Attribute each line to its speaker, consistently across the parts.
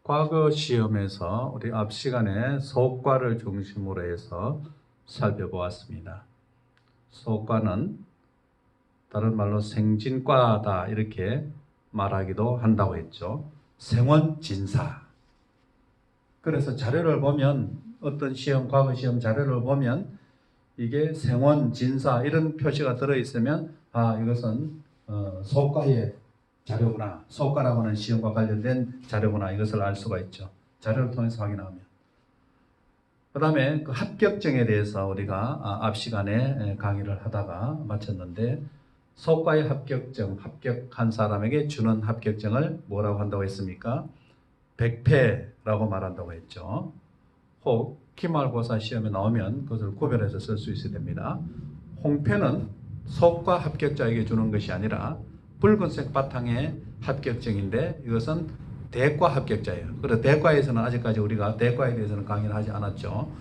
Speaker 1: 과거 시험에서 우리 앞 시간에 소과를 중심으로 해서 살펴보았습니다. 소과는 다른 말로 생진과다 이렇게 말하기도 한다고 했죠. 생원진사. 그래서 자료를 보면 어떤 시험, 과거 시험 자료를 보면 이게 생원진사 이런 표시가 들어있으면 이것은 소과의 자료구나. 소과라고 하는 시험과 관련된 자료구나. 이것을 알 수가 있죠. 자료를 통해서 확인하면. 그 다음에 그 합격증에 대해서 우리가 앞 시간에 강의를 하다가 마쳤는데 소과의 합격증, 합격한 사람에게 주는 합격증을 뭐라고 한다고 했습니까? 백패라고 말한다고 했죠. 혹 기말고사 시험에 나오면 그것을 구별해서 쓸 수 있어야 됩니다. 홍패는 소과 합격자에게 주는 것이 아니라 붉은색 바탕의 합격증인데 이것은 대과 합격자예요. 그래서 대과에서는 아직까지 우리가 대과에 대해서는 강의를 하지 않았죠.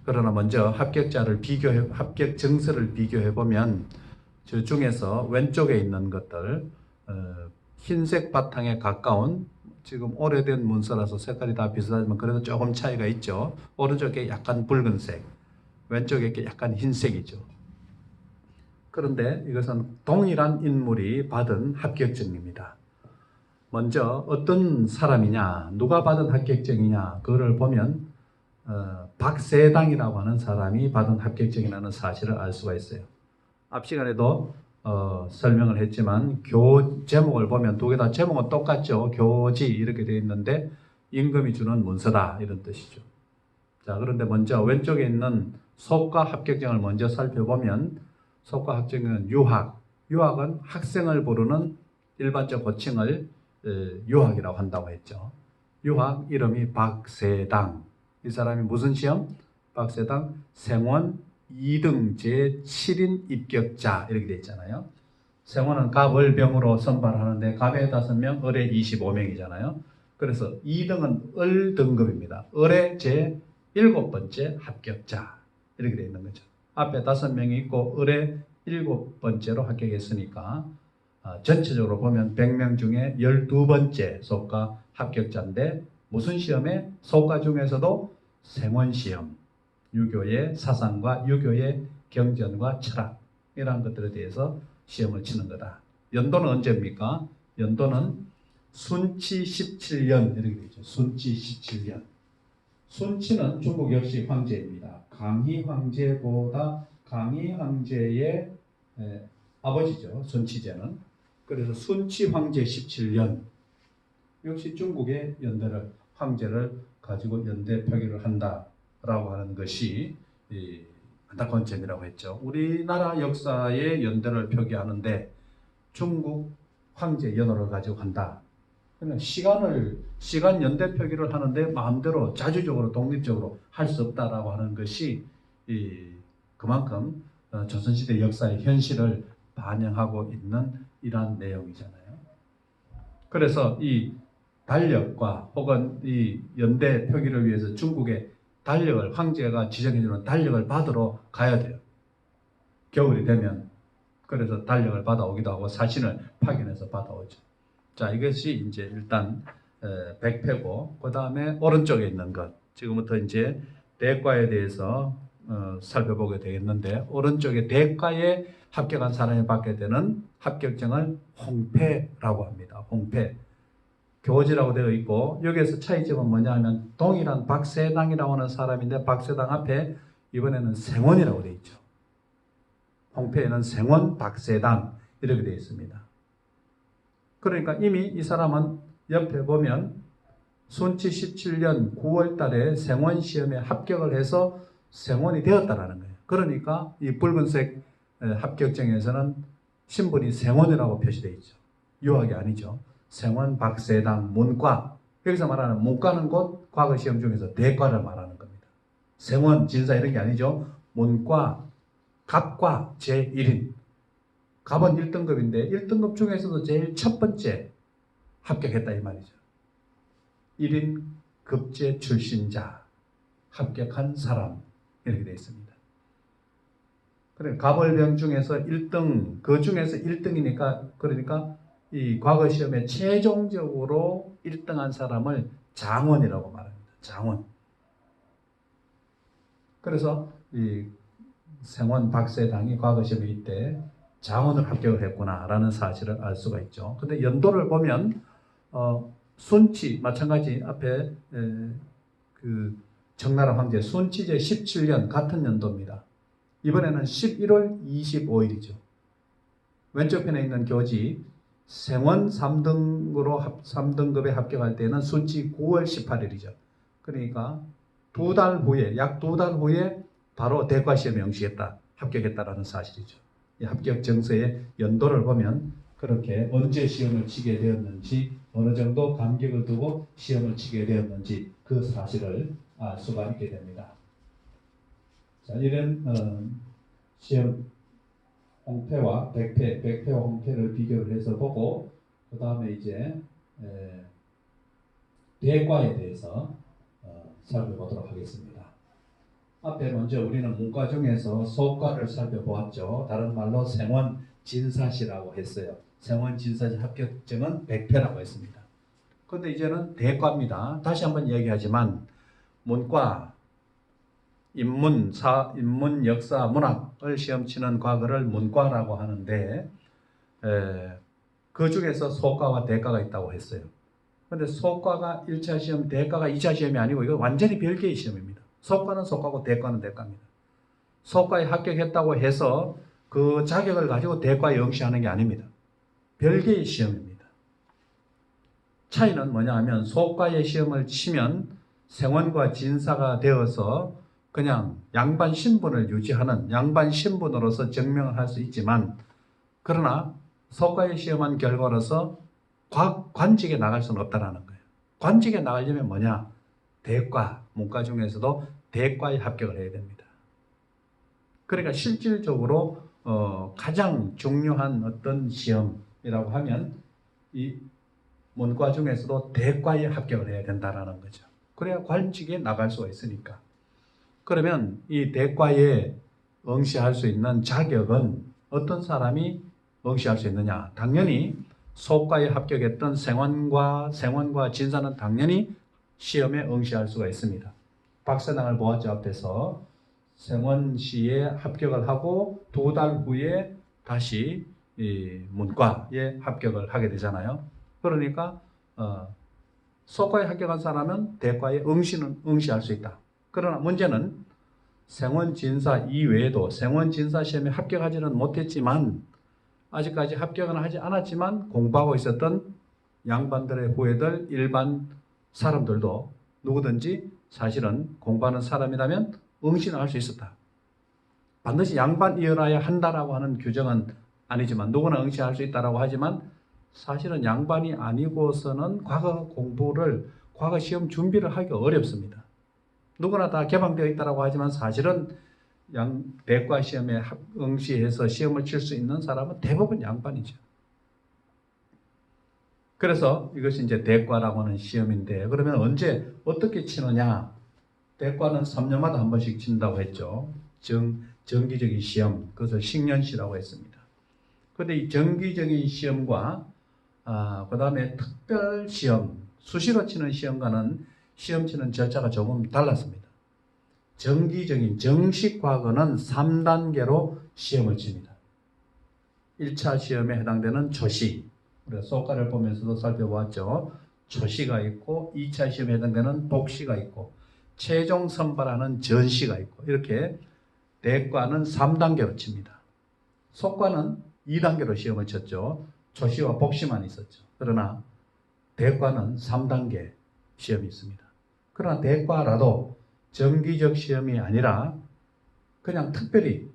Speaker 1: 그러나 먼저 합격 증서를 비교해 보면 저 중에서 왼쪽에 있는 것들 흰색 바탕에 가까운 지금 오래된 문서라서 색깔이 다 비슷하지만 그래도 조금 차이가 있죠. 오른쪽에 약간 붉은색, 왼쪽에 약간 흰색이죠. 그런데 이것은 동일한 인물이 받은 합격증입니다. 먼저 어떤 사람이냐, 누가 받은 합격증이냐, 그거를 보면 박세당이라고 하는 사람이 받은 합격증이라는 사실을 알 수가 있어요. 앞 시간에도 설명을 했지만 제목을 보면 두 개 다 제목은 똑같죠. 교지 이렇게 되어 있는데 임금이 주는 문서다 이런 뜻이죠. 자, 그런데 먼저 왼쪽에 있는 소과 합격증을 먼저 살펴보면 소과 합격증은 유학은 학생을 부르는 일반적 호칭을 유학이라고 한다고 했죠. 유학 이름이 박세당. 이 사람이 무슨 시험? 박세당 생원 2등 제7인 입격자 이렇게 되어 있잖아요. 생원은 갑을병으로 선발하는데 갑에 5명, 을에 25명이잖아요. 그래서 2등은 을 등급입니다. 을의 제7번째 합격자 이렇게 되어 있는 거죠. 앞에 5명이 있고 을의 7번째로 합격했으니까 전체적으로 보면 100명 중에 12번째 소과 합격자인데 무슨 시험에? 소과 중에서도 생원시험, 유교의 사상과 유교의 경전과 철학 이러한 것들에 대해서 시험을 치는 거다. 연도는 언제입니까? 연도는 순치 17년 이렇게 되죠. 순치 17년. 순치는 중국 역시 황제입니다. 강희 황제의 아버지죠. 순치제는. 그래서 순치 황제 17년. 역시 중국의 황제를 가지고 연대 표기를 한다라고 하는 것이 안타까운 점이라고 했죠. 우리나라 역사의 연대를 표기하는데 중국 황제 연호를 가지고 한다. 그러니까 시간 연대 표기를 하는데 마음대로 자주적으로 독립적으로 할 수 없다라고 하는 것이 그만큼 조선시대 역사의 현실을 반영하고 있는 이러한 내용이잖아요. 그래서 이 달력과 혹은 이 연대 표기를 위해서 중국의 달력을 황제가 지정해주는 달력을 받으러 가야 돼요. 겨울이 되면 그래서 달력을 받아오기도 하고 사신을 파견해서 받아오죠. 자, 이것이 이제 일단 백패고 그 다음에 오른쪽에 있는 것 지금부터 이제 대과에 대해서 살펴보게 되겠는데 오른쪽에 대과에 합격한 사람이 받게 되는 합격증을 홍패라고 합니다. 홍패. 교지라고 되어 있고 여기에서 차이점은 뭐냐 하면 동일한 박세당이라고 하는 사람인데 박세당 앞에 이번에는 생원이라고 되어 있죠. 홍패에는 생원 박세당 이렇게 되어 있습니다. 그러니까 이미 이 사람은 옆에 보면 순치 17년 9월 달에 생원 시험에 합격을 해서 생원이 되었다라는 거예요. 그러니까 이 붉은색 합격증에서는 신분이 생원이라고 표시되어 있죠. 유학이 아니죠. 생원 박세당 문과. 여기서 말하는 문과는 곧 과거 시험 중에서 대과를 말하는 겁니다. 생원 진사 이런 게 아니죠. 문과 갑과 제1인. 갑은 1등급인데 1등급 중에서도 제일 첫 번째 합격했다 이 말이죠. 1인 급제 출신자 합격한 사람 이렇게 되어 있습니다. 그래 갑을병 중에서 1등 그 중에서 1등이니까 그러니까 이 과거 시험에 최종적으로 1등한 사람을 장원이라고 말합니다. 장원. 그래서 이 생원 박세당이 과거 시험에 이때 장원을 합격을 했구나라는 사실을 알 수가 있죠. 근데 연도를 보면 순치 마찬가지 앞에 그 청나라 황제 순치제 17년 같은 연도입니다. 이번에는 11월 25일이죠. 왼쪽 편에 있는 교지 생원 3등급에 합격할 때는 순치 9월 18일이죠. 그러니까 약 두 달 후에 바로 대과 시험에 합격했다라는 사실이죠. 이 합격 정서의 연도를 보면 그렇게 언제 시험을 치게 되었는지, 어느 정도 간격을 두고 시험을 치게 되었는지 그 사실을 알 수가 있게 됩니다. 자, 이런 시험 홍패와 백패와 홍패를 비교를 해서 보고 그 다음에 이제 대과에 대해서 살펴보도록 하겠습니다. 앞에 먼저 우리는 문과 중에서 소과를 살펴보았죠. 다른 말로 생원 진사시라고 했어요. 생원 진사시 합격증은 백패라고 했습니다. 그런데 이제는 대과입니다. 다시 한번 얘기하지만 문과, 인문, 역사, 문학을 시험 치는 과거를 문과라고 하는데 그 중에서 소과와 대과가 있다고 했어요. 그런데 소과가 1차 시험, 대과가 2차 시험이 아니고 이거 완전히 별개의 시험입니다. 소과는 소과고 대과는 대과입니다. 소과에 합격했다고 해서 그 자격을 가지고 대과에 응시하는 게 아닙니다. 별개의 시험입니다. 차이는 뭐냐 하면 소과의 시험을 치면 생원과 진사가 되어서 그냥 양반 신분을 유지하는 양반 신분으로서 증명을 할 수 있지만, 그러나 소과의 시험한 결과로서 관직에 나갈 수는 없다는 거예요. 관직에 나가려면 뭐냐? 대과, 문과 중에서도 대과에 합격을 해야 됩니다. 그러니까 실질적으로 가장 중요한 어떤 시험이라고 하면 이 문과 중에서도 대과에 합격을 해야 된다는 거죠. 그래야 관직에 나갈 수가 있으니까. 그러면 이 대과에 응시할 수 있는 자격은 어떤 사람이 응시할 수 있느냐? 당연히 소과에 합격했던 생원과 진사는 당연히 시험에 응시할 수가 있습니다. 박사당을 보았죠. 앞에서 생원시에 합격을 하고 두 달 후에 다시 이 문과에 합격을 하게 되잖아요. 그러니까 소과에 합격한 사람은 대과에 응시할 수 있다. 그러나 문제는 생원진사 이외에도 생원진사 시험에 합격하지는 못했지만, 아직까지 합격은 하지 않았지만 공부하고 있었던 양반들의 후예들, 일반 사람들도 누구든지 사실은 공부하는 사람이라면 응시는 할 수 있었다. 반드시 양반이어야 한다라고 하는 규정은 아니지만 누구나 응시할 수 있다라고 하지만, 사실은 양반이 아니고서는 과거 시험 준비를 하기 어렵습니다. 누구나 다 개방되어 있다라고 하지만 사실은 대과 시험에 응시해서 시험을 칠 수 있는 사람은 대부분 양반이죠. 그래서 이것이 이제 대과라고 하는 시험인데, 그러면 언제 어떻게 치느냐? 대과는 3년마다 한 번씩 친다고 했죠. 정기적인 시험, 그것을 식년시라고 했습니다. 그런데 이 정기적인 시험과 그 다음에 특별 시험, 수시로 치는 시험과는 시험 치는 절차가 조금 달랐습니다. 정기적인 정식 과거는 3단계로 시험을 칩니다. 1차 시험에 해당되는 초시, 우리가 소과를 보면서도 살펴보았죠. 초시가 있고 2차 시험에 해당되는 복시가 있고 최종 선발하는 전시가 있고, 이렇게 대과는 3단계로 칩니다. 소과는 2단계로 시험을 쳤죠. 초시와 복시만 있었죠. 그러나 대과는 3단계 시험이 있습니다. 그러나 대과라도 정기적 시험이 아니라 그냥 특별히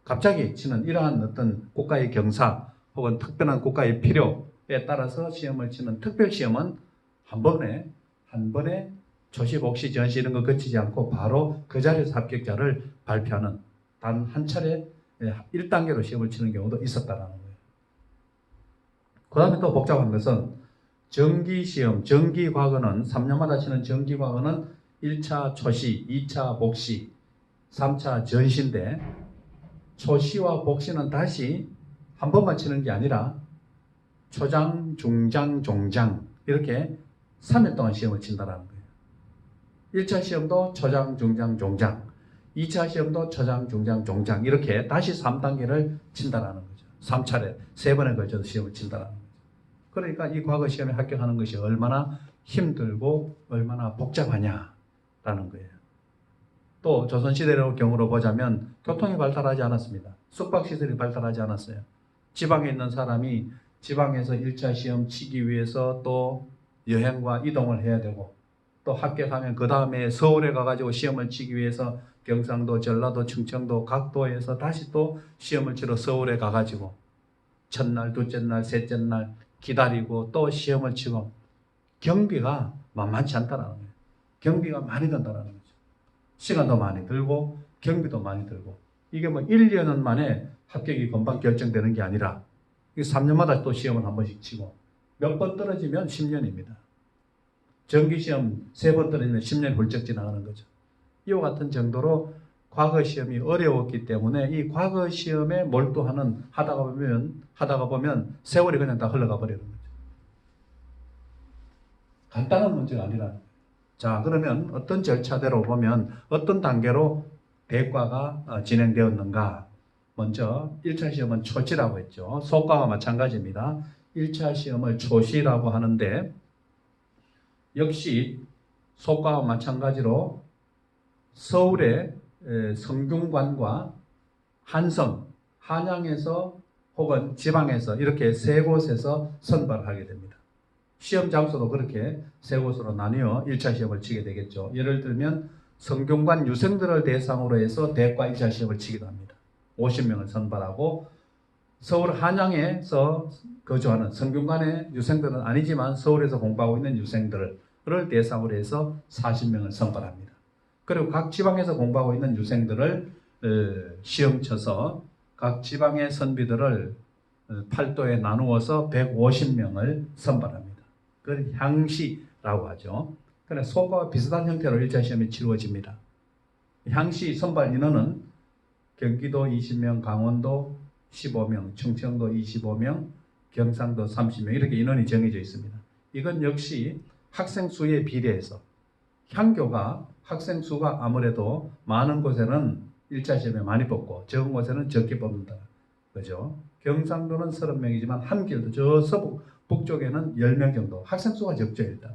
Speaker 1: 갑자기 치는 이러한 어떤 국가의 경사 혹은 특별한 국가의 필요에 따라서 시험을 치는 특별 시험은 한 번에 초시, 복시, 전시 이런 거 거치지 않고 바로 그 자리에서 합격자를 발표하는, 단 한 차례 1단계로 시험을 치는 경우도 있었다라는 거예요. 그 다음에 또 복잡한 것은 정기시험, 정기과거는 3년마다 치는 정기과거는 1차 초시, 2차 복시, 3차 전시인데, 초시와 복시는 다시 한 번만 치는 게 아니라 초장, 중장, 종장 이렇게 3일 동안 시험을 친다라는 거예요. 1차 시험도 초장, 중장, 종장, 2차 시험도 초장, 중장, 종장 이렇게 다시 3단계를 친다라는 거죠. 3차례, 3번에 걸쳐서 시험을 친다라는 거죠. 그러니까 이 과거 시험에 합격하는 것이 얼마나 힘들고 얼마나 복잡하냐라는 거예요. 또 조선시대의 경우로 보자면 교통이 발달하지 않았습니다. 숙박시설이 발달하지 않았어요. 지방에 있는 사람이 지방에서 1차 시험 치기 위해서 또 여행과 이동을 해야 되고 또 합격하면 그 다음에 서울에 가가지고 시험을 치기 위해서 경상도, 전라도, 충청도 각 도에서 다시 또 시험을 치러 서울에 가가지고 첫날, 둘째 날, 셋째 날 기다리고 또 시험을 치고 경비가 만만치 않다라는 거예요. 경비가 많이 든다라는 거죠. 시간도 많이 들고 경비도 많이 들고 이게 뭐 1, 2년 만에 합격이 금방 결정되는 게 아니라 3년마다 또 시험을 한 번씩 치고 몇 번 떨어지면 10년입니다. 정기시험 3번 떨어지면 10년이 훌쩍 지나가는 거죠. 이와 같은 정도로 과거 시험이 어려웠기 때문에 이 과거 시험에 몰두하는 하다가 보면 세월이 그냥 다 흘러가 버리는 거죠. 간단한 문제가 아니라. 자, 그러면 어떤 절차대로 보면 어떤 단계로 대과가 진행되었는가? 먼저 1차 시험은 초시라고 했죠. 소과와 마찬가지입니다. 1차 시험을 초시라고 하는데 역시 소과와 마찬가지로 서울의 성균관과 한성, 한양에서 혹은 지방에서 이렇게 세 곳에서 선발을 하게 됩니다. 시험 장소도 그렇게 세 곳으로 나뉘어 1차 시험을 치게 되겠죠. 예를 들면 성균관 유생들을 대상으로 해서 대과 1차 시험을 치기도 합니다. 50명을 선발하고 서울 한양에서 거주하는 성균관의 유생들은 아니지만 서울에서 공부하고 있는 유생들을 대상으로 해서 40명을 선발합니다. 그리고 각 지방에서 공부하고 있는 유생들을 시험 쳐서 각 지방의 선비들을 8도에 나누어서 150명을 선발합니다. 그걸 향시라고 하죠. 그래서 소과와 비슷한 형태로 1차 시험이 치루어집니다. 향시 선발 인원은 경기도 20명, 강원도 15명, 충청도 25명, 경상도 30명 이렇게 인원이 정해져 있습니다. 이건 역시 학생 수에 비례해서 향교가 학생 수가 아무래도 많은 곳에는 1차 시험에 많이 뽑고 적은 곳에는 적게 뽑는다. 그죠? 경상도는 30명이지만 한길도 저 서북 북쪽에는 10명 정도 학생 수가 적죠 일단.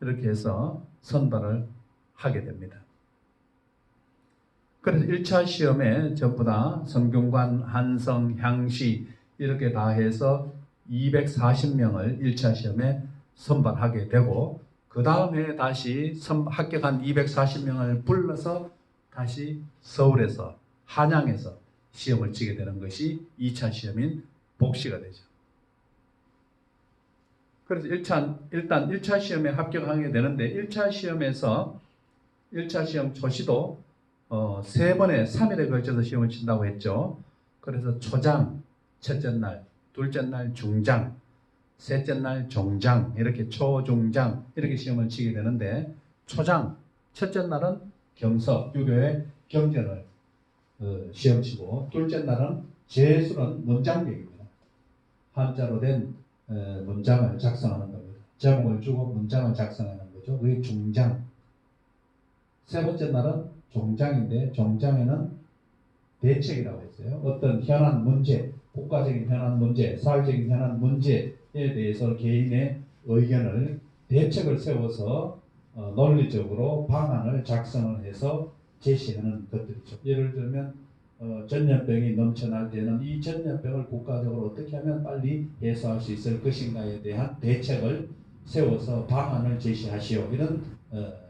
Speaker 1: 이렇게 해서 선발을 하게 됩니다. 그래서 1차 시험에 전부 다 성균관, 한성, 향시 이렇게 다 해서 240명을 1차 시험에 선발하게 되고 그 다음에 다시 합격한 240명을 불러서 다시 서울에서 한양에서 시험을 치게 되는 것이 2차 시험인 복시가 되죠. 그래서 일단 1차 시험에 합격하게 되는데 1차 시험에서 1차 시험 초시도 3번에 3일에 걸쳐서 시험을 친다고 했죠. 그래서 초장, 첫째 날, 둘째 날 중장, 셋째 날 종장, 이렇게 초중장 이렇게 시험을 치게 되는데 초장, 첫째 날은 경서, 유교의 경전을 시험 치고 둘째 날은 제술은 문장벽입니다. 한자로 된 문장을 작성하는 겁니다. 제목을 주고 문장을 작성하는 거죠. 그게 중장. 세 번째 날은 종장인데 종장에는 대책이라고 했어요. 어떤 현안 문제, 국가적인 현안 문제, 사회적인 현안 문제에 대해서 개인의 의견을 대책을 세워서 논리적으로 방안을 작성을 해서 제시하는 것들이죠. 예를 들면 전염병이 넘쳐날 때는 이 전염병을 국가적으로 어떻게 하면 빨리 해소할 수 있을 것인가에 대한 대책을 세워서 방안을 제시하시오. 이런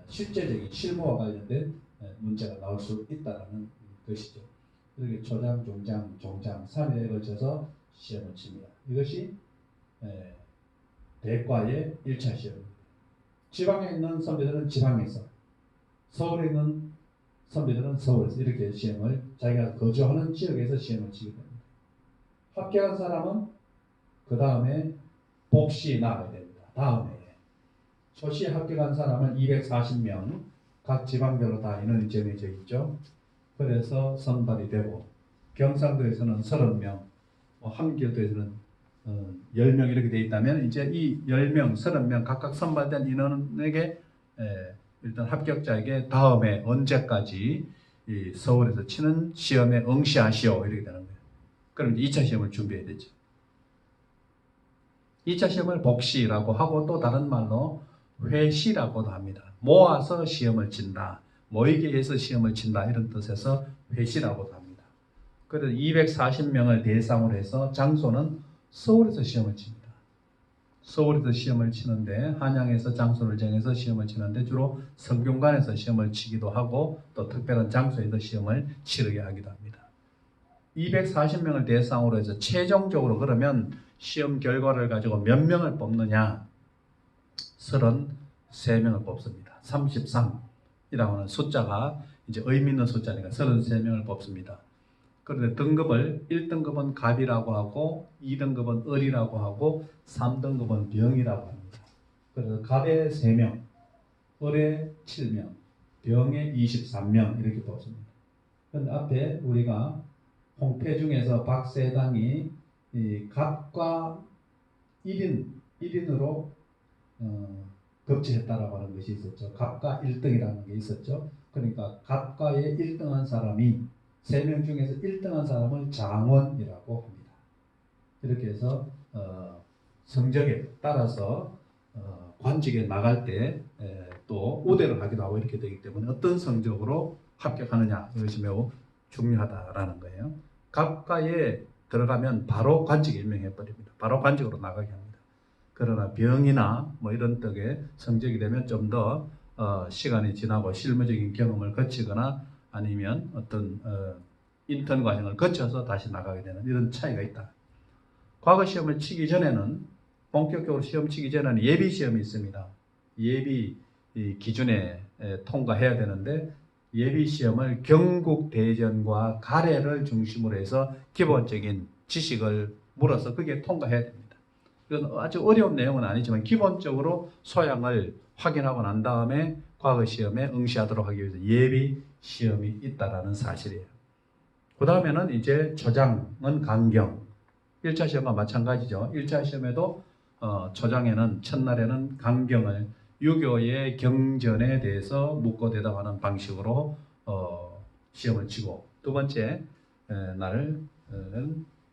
Speaker 1: 실제적인 실무와 관련된 문제가 나올 수 있다는 것이죠. 이렇게 초장, 중장, 종장 3일에 걸쳐서 시험을 칩니다. 이것이 대과의 1차 시험입니다. 지방에 있는 선배들은 지방에서, 서울에 있는 선배들은 서울에서 이렇게 시험을 자기가 거주하는 지역에서 시험을 치게 됩니다. 합격한 사람은 그 다음에 복시에 나가야 됩니다. 다음에 초시에 합격한 사람은 240명 각 지방별로 다 인원이 정해져 있죠. 그래서 선발이 되고 경상도에서는 30명, 한길도에서는 10명 이렇게 되어 있다면 이제 이 10명, 30명 각각 선발된 인원에게 일단 합격자에게 다음에 언제까지 이 서울에서 치는 시험에 응시하시오 이렇게 되는 거예요. 그럼 이제 2차 시험을 준비해야 되죠. 2차 시험을 복시라고 하고 또 다른 말로 회시라고도 합니다. 모아서 시험을 친다. 모이게 해서 시험을 친다. 이런 뜻에서 회시라고도 합니다. 그래서 240명을 대상으로 해서 장소는 서울에서 시험을 칩니다. 서울에서 시험을 치는데 한양에서 장소를 정해서 시험을 치는데 주로 성균관에서 시험을 치기도 하고 또 특별한 장소에서 시험을 치르게 하기도 합니다. 240명을 대상으로 해서 최종적으로 그러면 시험 결과를 가지고 몇 명을 뽑느냐? 33명을 뽑습니다. 33이라고 하는 숫자가 이제 의미 있는 숫자니까 33명을 뽑습니다. 그런데 등급을 1등급은 갑이라고 하고 2등급은 을이라고 하고 3등급은 병이라고 합니다. 그래서 갑에 3명, 을에 7명, 병에 23명 이렇게 뽑습니다. 그런데 앞에 우리가 홍패 중에서 박세당이 이 갑과 1인으로 급제했다라고 하는 것이 있었죠. 갑과 1등이라는 게 있었죠. 그러니까 갑과의 1등한 사람이 3명 중에서 1등한 사람을 장원이라고 합니다. 이렇게 해서 성적에 따라서 관직에 나갈 때 또 우대를 하기도 하고 이렇게 되기 때문에 어떤 성적으로 합격하느냐 이것이 매우 중요하다라는 거예요. 갑과에 들어가면 바로 관직에 임명해 버립니다. 바로 관직으로 나가게 합니다. 그러나 병이나 뭐 이런 떡에 성적이 되면 좀 더 시간이 지나고 실무적인 경험을 거치거나 아니면 어떤 인턴 과정을 거쳐서 다시 나가게 되는 이런 차이가 있다. 과거 시험을 치기 전에는 본격적으로 시험 치기 전에는 예비 시험이 있습니다. 예비 기준에 통과해야 되는데 예비 시험을 경국대전과 가래를 중심으로 해서 기본적인 지식을 물어서 그게 통과해야 됩니다. 이건 아주 어려운 내용은 아니지만 기본적으로 소양을 확인하고 난 다음에 과거 시험에 응시하도록 하기 위해서 예비 시험이 있다라는 사실이에요. 그 다음에는 이제 초장은 강경. 1차 시험과 마찬가지죠. 1차 시험에도 초장에는 첫날에는 강경을 유교의 경전에 대해서 묻고 대답하는 방식으로 시험을 치고 두 번째 날은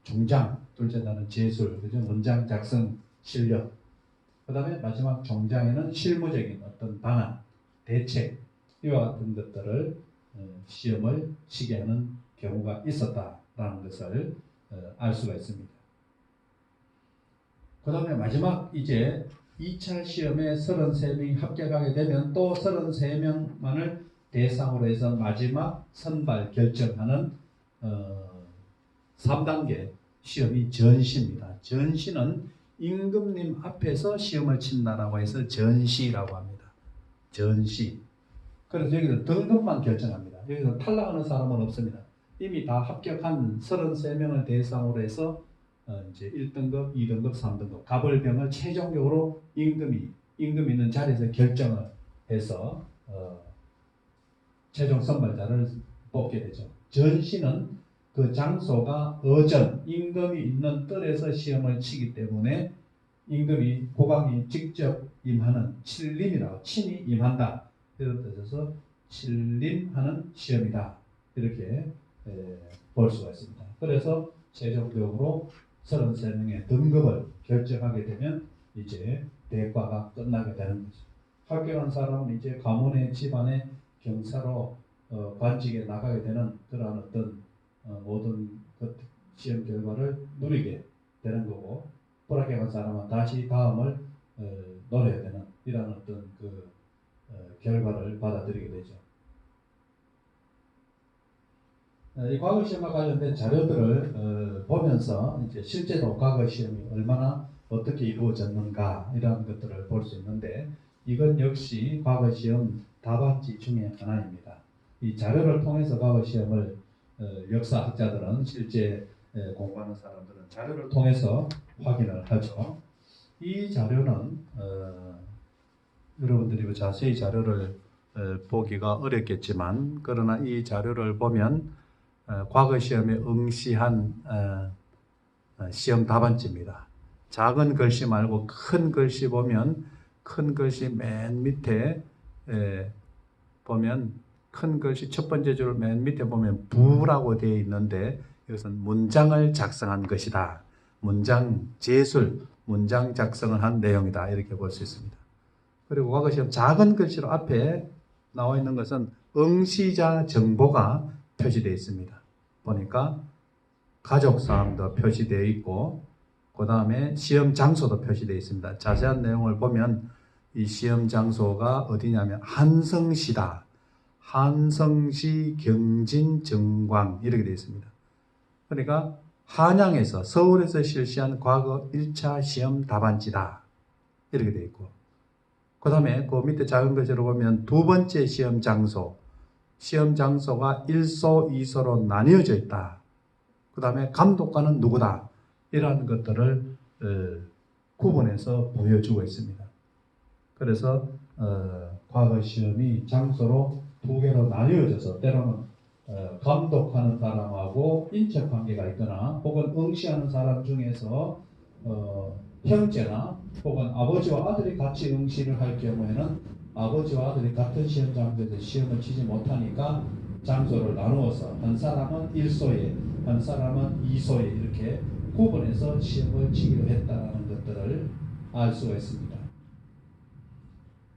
Speaker 1: 종장, 둘째 날은 제술, 그죠? 문장 작성 실력. 그 다음에 마지막 종장에는 실무적인 어떤 방안, 대책 이와 같은 것들을 시험을 치게 하는 경우가 있었다라는 것을 알 수가 있습니다. 그 다음에 마지막 이제 2차 시험에 33명이 합격하게 되면 또 33명만을 대상으로 해서 마지막 선발 결정하는 3단계 시험이 전시입니다. 전시는 임금님 앞에서 시험을 친다라고 해서 전시라고 합니다. 전시. 그래서 여기서 등급만 결정합니다. 여기서 탈락하는 사람은 없습니다. 이미 다 합격한 33명을 대상으로 해서 이제 1등급, 2등급, 3등급 갑을병을 최종적으로 임금이 있는 자리에서 결정을 해서 최종 선발자를 뽑게 되죠. 전시는 그 장소가 어전, 임금이 있는 뜰에서 시험을 치기 때문에 임금이 고강이 직접 임하는 칠림이라고 친히 임한다. 이런 뜻에서 칠림하는 시험이다. 이렇게 볼 수가 있습니다. 그래서 최종적으로 33명의 등급을 결정하게 되면 이제 대과가 끝나게 되는 거죠. 합격한 사람은 이제 가문의 집안의 경사로 관직에 나가게 되는 그러한 어떤 모든 시험 결과를 누리게 되는 거고 불합격한 사람은 다시 다음을 노려야 되는 이러한 어떤 그 결과를 받아들이게 되죠. 이 과거 시험과 관련된 자료들을 보면서 이제 실제로 과거 시험이 얼마나 어떻게 이루어졌는가 이런 것들을 볼 수 있는데 이건 역시 과거 시험 답안지 중에 하나입니다. 이 자료를 통해서 과거 시험을 역사학자들은 실제 공부하는 사람들은 자료를 통해서 확인을 하죠. 이 자료는 여러분들이 자세히 자료를 보기가 어렵겠지만 그러나 이 자료를 보면 과거 시험에 응시한 시험 답안지입니다. 작은 글씨 말고 큰 글씨 보면 큰 글씨 맨 밑에 보면 큰 글씨 첫 번째 줄 맨 밑에 보면 부라고 되어 있는데 이것은 문장을 작성한 것이다. 문장 제술, 문장 작성을 한 내용이다. 이렇게 볼 수 있습니다. 그리고 과거 시험 작은 글씨로 앞에 나와 있는 것은 응시자 정보가 표시되어 있습니다. 보니까 가족 사항도 표시되어 있고 그 다음에 시험 장소도 표시되어 있습니다. 자세한 내용을 보면 이 시험 장소가 어디냐면 한성시다. 한성시 경진정광 이렇게 되어 있습니다. 그러니까 한양에서 서울에서 실시한 과거 1차 시험 답안지다. 이렇게 되어 있고 그 다음에 그 밑에 작은 글씨로 보면 두 번째 시험 장소가 1소, 2소로 나뉘어져 있다. 그 다음에 감독관은 누구다. 이러한 것들을 구분해서 보여주고 있습니다. 그래서 과거 시험이 장소로 두 개로 나뉘어져서 때로는 감독하는 사람하고 인척관계가 있거나 혹은 응시하는 사람 중에서 형제나 혹은 아버지와 아들이 같이 응시를 할 경우에는 아버지와 아들이 같은 시험 장소에서 시험을 치지 못하니까 장소를 나누어서 한 사람은 1소에 한 사람은 2소에 이렇게 구분해서 시험을 치기로 했다는 것들을 알 수가 있습니다.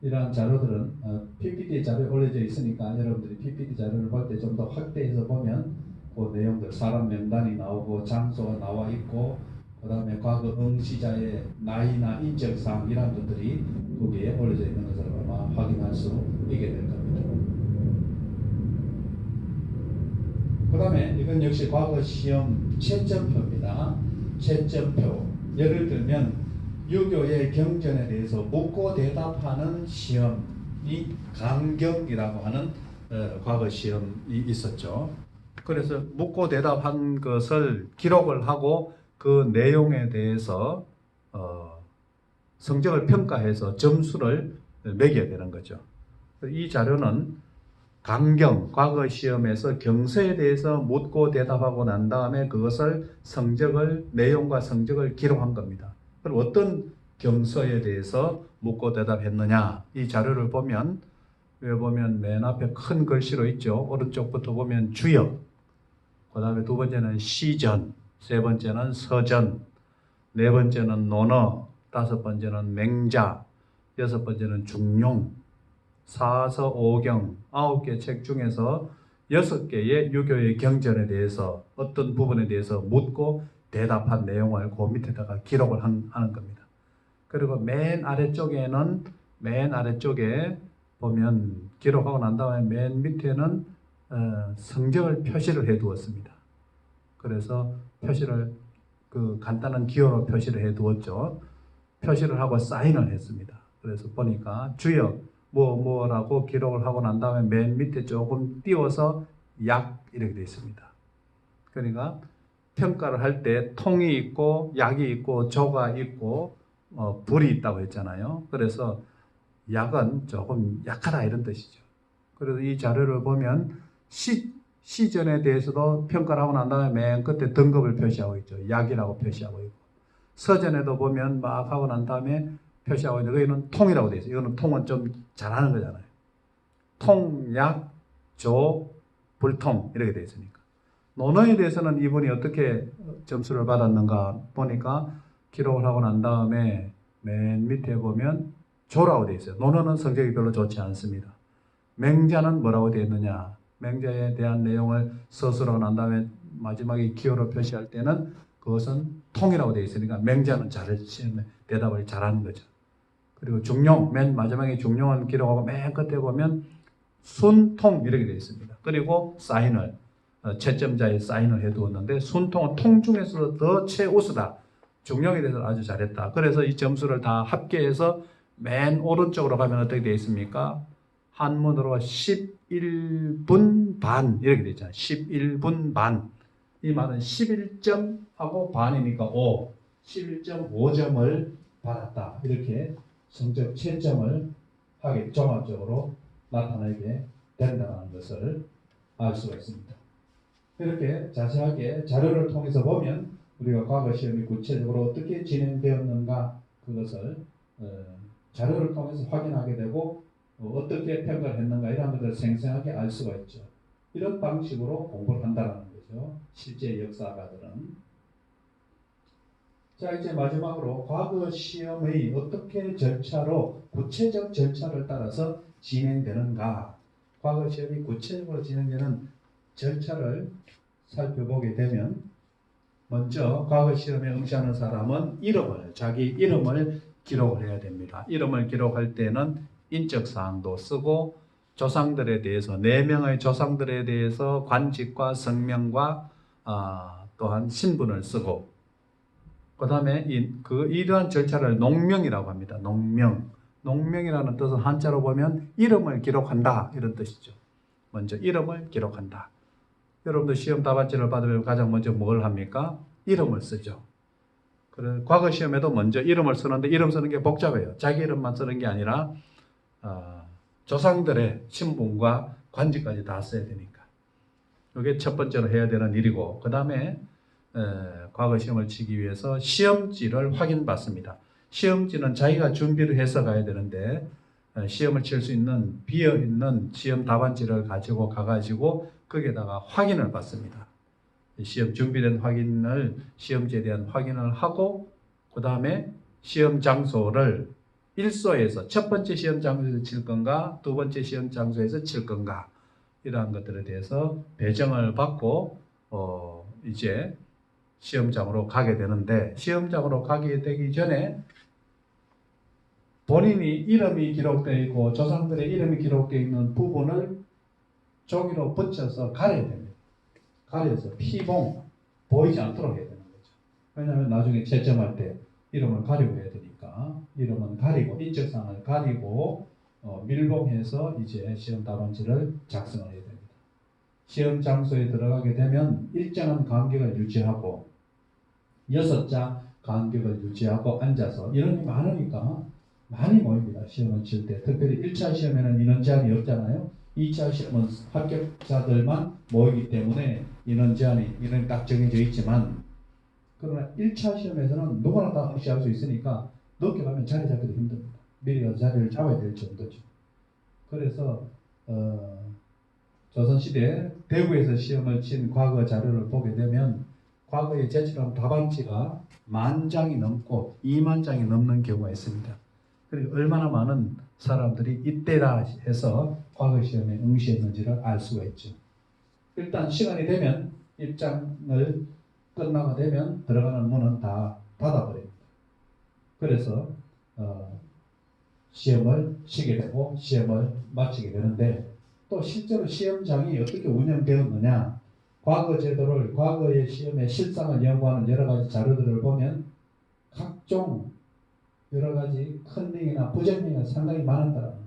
Speaker 1: 이러한 자료들은 PPT 자료에 올려져 있으니까 여러분들이 PPT 자료를 볼 때 좀 더 확대해서 보면 그 내용들 사람 명단이 나오고 장소가 나와 있고 그 다음에 과거 응시자의 나이나 인적사항 이런 것들이 거기에 올려져 있는 것을 아마 확인할 수 있게 될 겁니다. 그 다음에 이건 역시 과거 시험 채점표입니다. 채점표. 예를 들면 유교의 경전에 대해서 묻고 대답하는 시험이 강경이라고 하는 과거 시험이 있었죠. 그래서 묻고 대답한 것을 기록을 하고 그 내용에 대해서 성적을 평가해서 점수를 매겨야 되는 거죠. 이 자료는 강경, 과거 시험에서 경서에 대해서 묻고 대답하고 난 다음에 그것을 내용과 성적을 기록한 겁니다. 그럼 어떤 경서에 대해서 묻고 대답했느냐? 이 자료를 보면, 여기 보면 맨 앞에 큰 글씨로 있죠. 오른쪽부터 보면 주역, 그 다음에 두 번째는 시전, 세 번째는 서전, 네 번째는 논어, 다섯 번째는 맹자, 여섯 번째는 중용, 사서, 오경, 9개 책 중에서 6개의 유교의 경전에 대해서 어떤 부분에 대해서 묻고 대답한 내용을 그 밑에다가 기록을 하는 겁니다. 그리고 맨 아래쪽에 보면 기록하고 난 다음에 맨 밑에는 성적을 표시를 해 두었습니다. 그래서 표시를 간단한 기호로 표시를 해 두었죠. 표시를 하고 사인을 했습니다. 그래서 보니까 주역 뭐라고 기록을 하고 난 다음에 맨 밑에 조금 띄워서 약 이렇게 되어 있습니다. 그러니까 평가를 할 때 통이 있고 약이 있고 조가 있고 불이 있다고 했잖아요. 그래서 약은 조금 약하다 이런 뜻이죠. 그래서 이 자료를 보면 시전에 대해서도 평가를 하고 난 다음에 맨 끝에 등급을 표시하고 있죠. 약이라고 표시하고 있고 서전에도 보면 막 하고 난 다음에 표시하고 있는데 여기는 통이라고 되어 있어요. 이거는 통은 좀 잘하는 거잖아요. 통, 약, 조, 불통 이렇게 되어 있으니까. 논어에 대해서는 이분이 어떻게 점수를 받았는가 보니까 기록을 하고 난 다음에 맨 밑에 보면 조라고 되어 있어요. 논어는 성적이 별로 좋지 않습니다. 맹자는 뭐라고 되어 있느냐. 맹자에 대한 내용을 서술하고 난 다음에 마지막에 기호로 표시할 때는 그것은 통이라고 되어 있으니까 맹자는 대답을 잘하는 거죠. 그리고 중용, 맨 마지막에 중용은 기록하고 맨 끝에 보면 순통 이렇게 되어 있습니다. 그리고 사인을 채점자에 사인을 해두었는데 순통은 통 중에서도 더 최우수다. 중용에 대해서 아주 잘했다. 그래서 이 점수를 다 합계해서 맨 오른쪽으로 가면 어떻게 되어 있습니까? 한문으로 11분 반 이렇게 되어 있잖아요. 11분 반. 이 말은 11점하고 반이니까 5. 11.5점을 받았다. 이렇게 성적 채점을 하게 종합적으로 나타나게 된다는 것을 알 수가 있습니다. 이렇게 자세하게 자료를 통해서 보면 우리가 과거 시험이 구체적으로 어떻게 진행되었는가 그것을 자료를 통해서 확인하게 되고 어떻게 평가를 했는가 이런 것들을 생생하게 알 수가 있죠. 이런 방식으로 공부를 한다는 거죠. 실제 역사가들은. 자, 이제 마지막으로 과거 시험의 어떻게 절차로 구체적 절차를 따라서 진행되는가, 과거 시험이 구체적으로 진행되는 절차를 살펴보게 되면, 먼저 과거 시험에 응시하는 사람은 자기 이름을 기록을 해야 됩니다. 이름을 기록할 때는 인적사항도 쓰고 조상들에 대해서 4명의 조상들에 대해서 관직과 성명과 또한 신분을 쓰고, 그 다음에 이러한 절차를 농명이라고 합니다. 농명이라는 뜻은 한자로 보면 이름을 기록한다 이런 뜻이죠. 먼저 이름을 기록한다. 여러분들 시험 답안지를 받으면 가장 먼저 뭘 합니까? 이름을 쓰죠. 그래서 과거 시험에도 먼저 이름을 쓰는데 이름 쓰는 게 복잡해요. 자기 이름만 쓰는 게 아니라 조상들의 신분과 관직까지 다 써야 되니까. 이게 첫 번째로 해야 되는 일이고, 그 다음에 과거 시험을 치기 위해서 시험지를 확인받습니다. 시험지는 자기가 준비를 해서 가야 되는데 시험을 칠 수 있는 비어있는 시험 답안지를 가지고 가가지고 거기에다가 확인을 받습니다. 시험 준비된 확인을, 시험지에 대한 확인을 하고, 그 다음에 시험 장소를 일소에서 첫 번째 시험 장소에서 칠 건가, 두 번째 시험 장소에서 칠 건가, 이러한 것들에 대해서 배정을 받고 이제 시험장으로 가게 되는데, 시험장으로 가게 되기 전에 본인이 이름이 기록되어 있고 조상들의 이름이 기록되어 있는 부분을 종이로 붙여서 가려야 됩니다. 가려서 피봉 보이지 않도록 해야 되는 거죠. 왜냐하면 나중에 채점할 때 이름을 가리고 해야 되니까 이름은 가리고 인적사항을 가리고 밀봉해서 이제 시험 답안지를 작성을 해야 됩니다. 시험 장소에 들어가게 되면 일정한 간격을 유지하고 6자 간격을 유지하고 앉아서, 인원이 많으니까 많이 모입니다. 시험을 칠 때. 특별히 1차 시험에는 인원 제한이 없잖아요. 2차 시험은 합격자들만 모이기 때문에 인원이 딱 정해져 있지만, 그러나 1차 시험에서는 누구나 다 응시할 수 있으니까 늦게 가면 자리 잡기도 힘듭니다. 미리 가서 자리를 잡아야 될 정도죠. 그래서 조선시대 대구에서 시험을 친 과거 자료를 보게 되면 과거에 제출한 답안지가 10,000장이 넘고 20,000장이 넘는 경우가 있습니다. 그리고 얼마나 많은 사람들이 이때다 해서 과거 시험에 응시했는지를 알 수가 있죠. 일단 시간이 되면 입장을 끝나고 되면 들어가는 문은 다 닫아버립니다. 그래서 시험을 치게 되고 시험을 마치게 되는데, 또 실제로 시험장이 어떻게 운영되었느냐, 과거 제도를, 과거의 시험의 실상을 연구하는 여러 가지 자료들을 보면 각종 여러 가지 컨닝이나 부정링이 상당히 많았다는 거죠.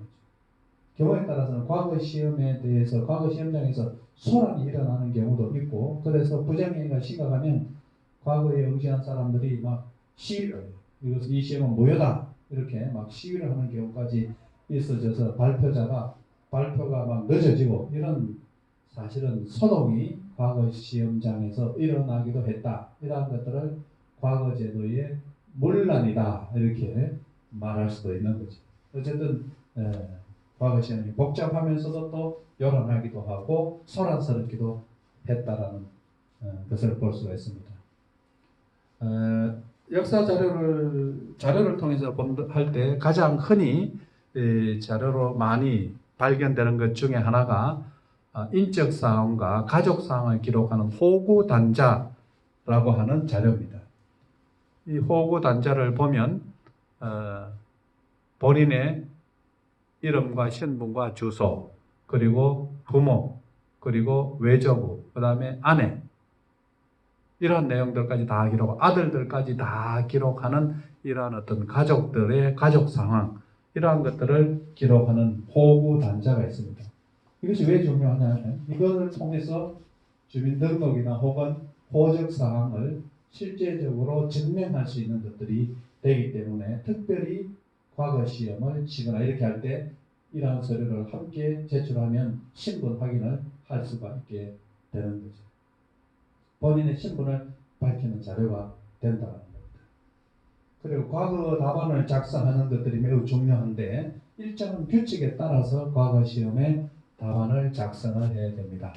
Speaker 1: 경우에 따라서는 과거 시험에 대해서 과거 시험장에서 소란이 일어나는 경우도 있고, 그래서 부정행위가 심각하면 과거에 응시한 사람들이 막 시위를 해요. 이 시험은 무효다 이렇게 막 시위를 하는 경우까지 있어져서 발표가 막 늦어지고, 이런 사실은 소동이 과거 시험장에서 일어나기도 했다. 이러한 것들을 과거 제도의 문란이다 이렇게 말할 수도 있는 거죠. 어쨌든 과거 시험이 복잡하면서도 또 요란하기도 하고 소란스럽기도 했다라는 것을 볼 수가 있습니다. 역사 자료를 통해서 할 때 가장 흔히 자료로 많이 발견되는 것 중에 하나가 인적 사항과 가족 사항을 기록하는 호구 단자라고 하는 자료입니다. 이 호구 단자를 보면 본인의 이름과 신분과 주소, 그리고 부모, 그리고 외조부, 그 다음에 아내, 이런 내용들까지 다 기록하고 아들들까지 다 기록하는 이러한 어떤 가족들의 가족 상황, 이러한 것들을 기록하는 호구 단자가 있습니다. 이것이 왜 중요하냐면 이것을 통해서 주민등록이나 혹은 호적 사항을 실제적으로 증명할 수 있는 것들이 되기 때문에, 특별히 과거 시험을 치거나 이렇게 할 때 이러한 서류를 함께 제출하면 신분 확인을 할 수가 있게 되는 거죠. 본인의 신분을 밝히는 자료가 된다는 겁니다. 그리고 과거 답안을 작성하는 것들이 매우 중요한데 일정한 규칙에 따라서 과거 시험에 답안을 작성을 해야 됩니다.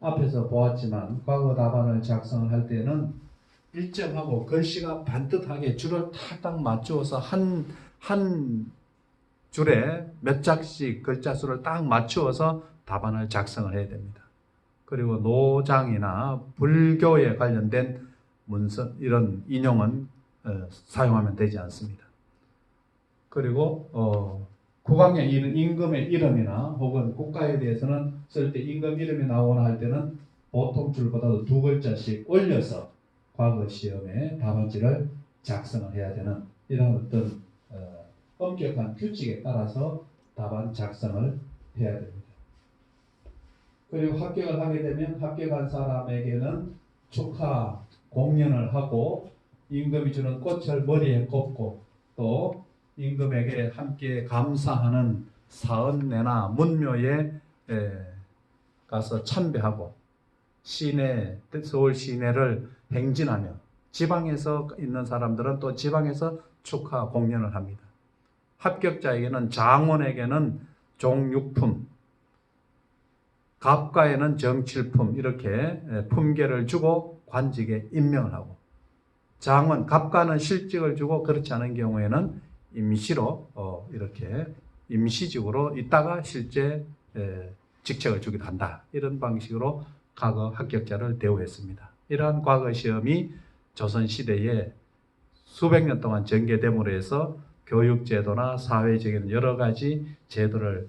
Speaker 1: 앞에서 보았지만 과거 답안을 작성을 할 때는 일정하고 글씨가 반듯하게 줄을 탁탁 맞추어서 한 줄에 몇 장씩 글자 수를 딱 맞추어서 답안을 작성을 해야 됩니다. 그리고 노장이나 불교에 관련된 문서 이런 인용은 사용하면 되지 않습니다. 그리고 국왕의 임금의 이름이나 혹은 국가에 대해서는 쓸 때 임금 이름이 나오거나 할 때는 보통 줄보다도 2글자씩 올려서 과거 시험에 답안지를 작성을 해야 되는 이런 어떤 엄격한 규칙에 따라서 답안 작성을 해야 됩니다. 그리고 합격을 하게 되면 합격한 사람에게는 축하 공연을 하고 임금이 주는 꽃을 머리에 꼽고 또 임금에게 함께 감사하는 사은례나 문묘에 가서 참배하고 시내, 서울 시내를 행진하며 지방에서 있는 사람들은 또 지방에서 축하 공연을 합니다. 합격자에게는 장원에게는 종육품, 갑과에는 정칠품 이렇게 품계를 주고 관직에 임명을 하고 장원, 갑과는 실직을 주고 그렇지 않은 경우에는 임시로 이렇게 임시직으로 있다가 실제 직책을 주기도 한다. 이런 방식으로 과거 합격자를 대우했습니다. 이러한 과거 시험이 조선시대에 수백 년 동안 전개됨으로 해서 교육제도나 사회적인 여러 가지 제도를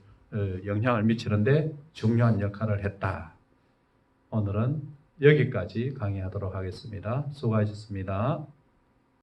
Speaker 1: 영향을 미치는데 중요한 역할을 했다. 오늘은 여기까지 강의하도록 하겠습니다. 수고하셨습니다.